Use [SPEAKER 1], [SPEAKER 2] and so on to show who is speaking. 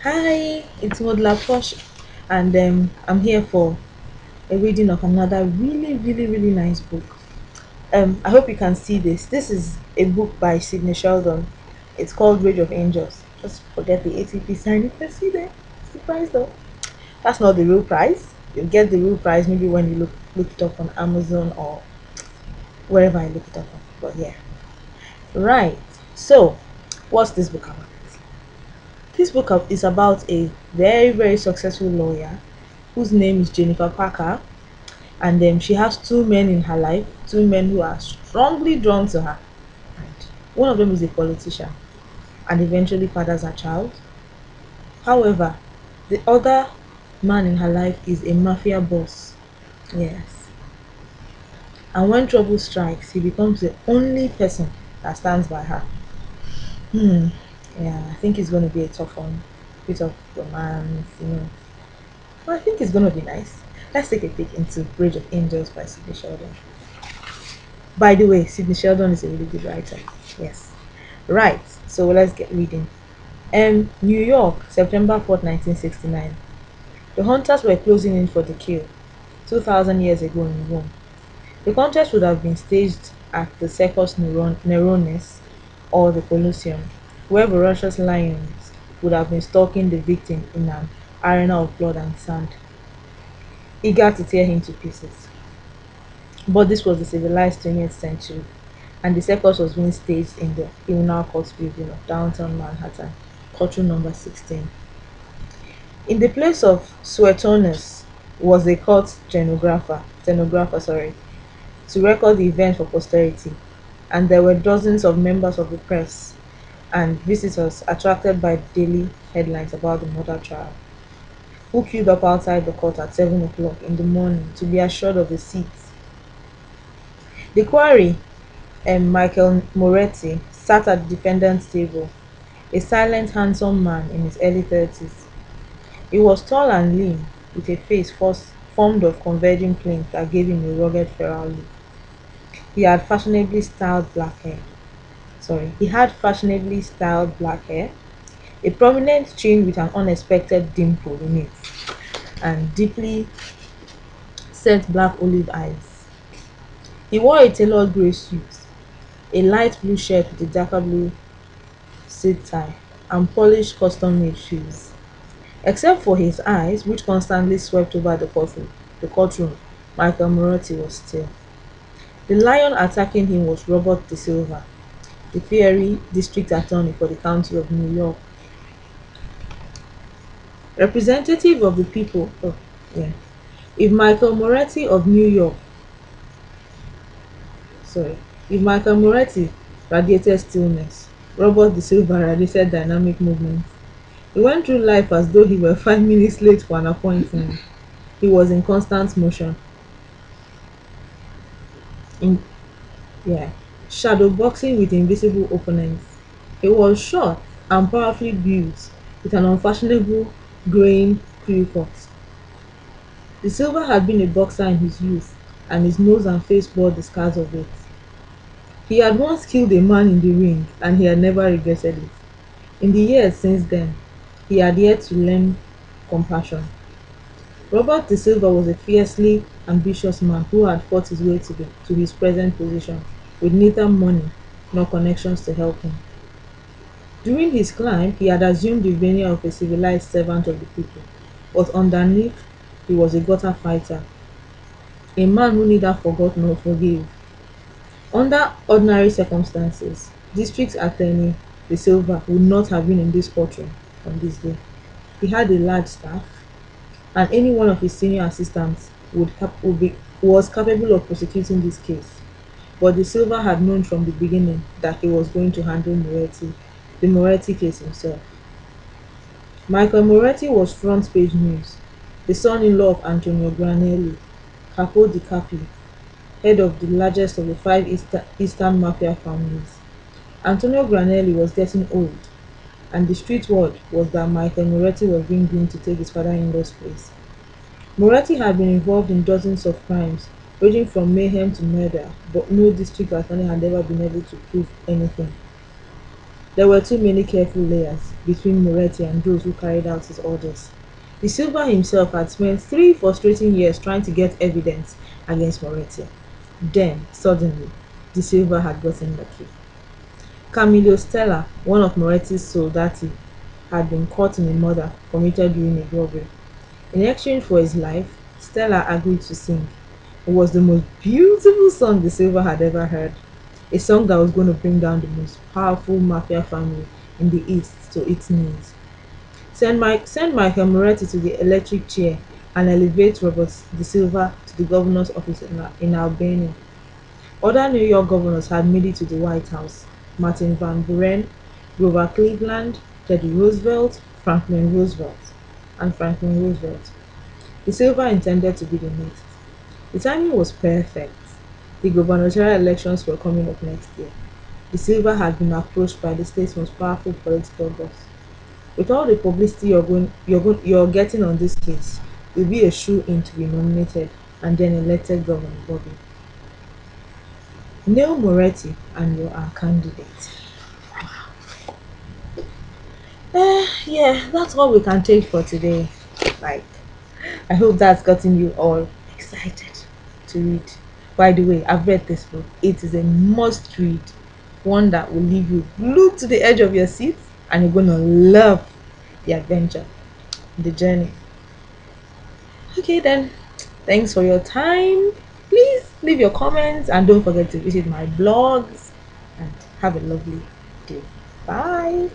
[SPEAKER 1] Hi, it's Modla Posh, and I'm here for a reading of another really nice book. I hope you can see this. This is a book by Sidney Sheldon. It's called Rage of Angels. Just forget the ATP sign. You can see there. It's the price though. That's not the real price. You'll get the real price maybe when you look it up on Amazon or wherever I look it up on. But yeah, right. So, what's this book about? This book is about a very successful lawyer whose name is Jennifer Parker, and she has two men in her life, two men who are strongly drawn to her. And one of them is a politician and eventually fathers a child. However, the other man in her life is a mafia boss. Yes. And when trouble strikes, he becomes the only person that stands by her. Hmm. Yeah, I think it's going to be a tough one. Bit of romance. Well, I think it's going to be nice. Let's take a peek into Bridge of Angels by Sidney Sheldon. By the way, Sidney Sheldon is a really good writer. Yes. Right, so let's get reading. New York, September 4th, 1969. The hunters were closing in for the kill 2,000 years ago in Rome. The contest would have been staged at the Circus Nerones or the Colosseum, where ferocious lions would have been stalking the victim in an arena of blood and sand, eager to tear him to pieces. But this was the civilized 20th century, and the circus was being staged in the Illinois Court building of downtown Manhattan, courtroom number 16. In the place of Suetonius was a court stenographer, to record the event for posterity, and there were dozens of members of the press and visitors attracted by daily headlines about the murder trial, who queued up outside the court at 7 o'clock in the morning to be assured of a seat. The quarry, Michael Moretti, sat at the defendant's table, a silent, handsome man in his early 30s. He was tall and lean, with a face formed of converging planes that gave him a rugged feral look. He had fashionably styled black hair. He had fashionably styled black hair, a prominent chin with an unexpected dimple in it, and deeply set black olive eyes. He wore a tailored grey suit, a light blue shirt with a darker blue silk tie, and polished custom-made shoes. Except for his eyes, which constantly swept over the courtroom, Michael Moretti was still. The lion attacking him was Robert De Silva, the fiery district attorney for the county of New York. Representative of the people, yeah. If Michael Moretti of New York, sorry, if Michael Moretti radiated stillness, Robert De Silva radiated dynamic movement. He went through life as though he were 5 minutes late for an appointment. He was in constant motion, in yeah, shadow boxing with invisible opponents. He was short and powerfully built, with an unfashionable growing crew cut. De Silva had been a boxer in his youth, and his nose and face bore the scars of it. He had once killed a man in the ring, and he had never regretted it. In the years since then, he had yet to learn compassion. Robert De Silva was a fiercely ambitious man who had fought his way to his present position with neither money nor connections to help him. During his climb, he had assumed the veneer of a civilized servant of the people, but underneath, he was a gutter fighter, a man who neither forgot nor forgave. Under ordinary circumstances, District Attorney De Silva would not have been in this courtroom on this day. He had a large staff, and any one of his senior assistants was capable of prosecuting this case. But De Silva had known from the beginning that he was going to handle the Moretti case himself. Michael Moretti was front page news, the son-in-law of Antonio Granelli, Capo di Capi, head of the largest of the five Eastern Mafia families. Antonio Granelli was getting old, and the street word was that Michael Moretti was being groomed to take his father-in-law's place. Moretti had been involved in dozens of crimes, ranging from mayhem to murder, but no district attorney had ever been able to prove anything. There were too many careful layers between Moretti and those who carried out his orders. De Silva himself had spent 3 frustrating years trying to get evidence against Moretti. Then, suddenly, De Silva had gotten lucky. Camillo Stella, one of Moretti's soldati, had been caught in a murder committed during a robbery. In exchange for his life, Stella agreed to sing. It was the most beautiful song De Silva had ever heard. A song that was going to bring down the most powerful mafia family in the East to its knees. Send Michael Moretti to the electric chair and elevate Robert De Silva to the governor's office in Albania. Other New York governors had made it to the White House: Martin Van Buren, Grover Cleveland, Teddy Roosevelt, Franklin Roosevelt. De Silva intended to be the next. The timing was perfect. The gubernatorial elections were coming up next year. De Silva had been approached by the state's most powerful political boss. With all the publicity you're getting on this case, you'll be a shoe-in to be nominated and then elected Governor Bobby. Neil Moretti and you're our candidate. Yeah, that's all we can take for today. Like, I hope that's gotten you all excited to read. By the way, I've read this book. It is a must read. One that will leave you glued to the edge of your seat and you're gonna love the adventure, the journey. Okay then. Thanks for your time. Please leave your comments and don't forget to visit my blogs and have a lovely day. Bye.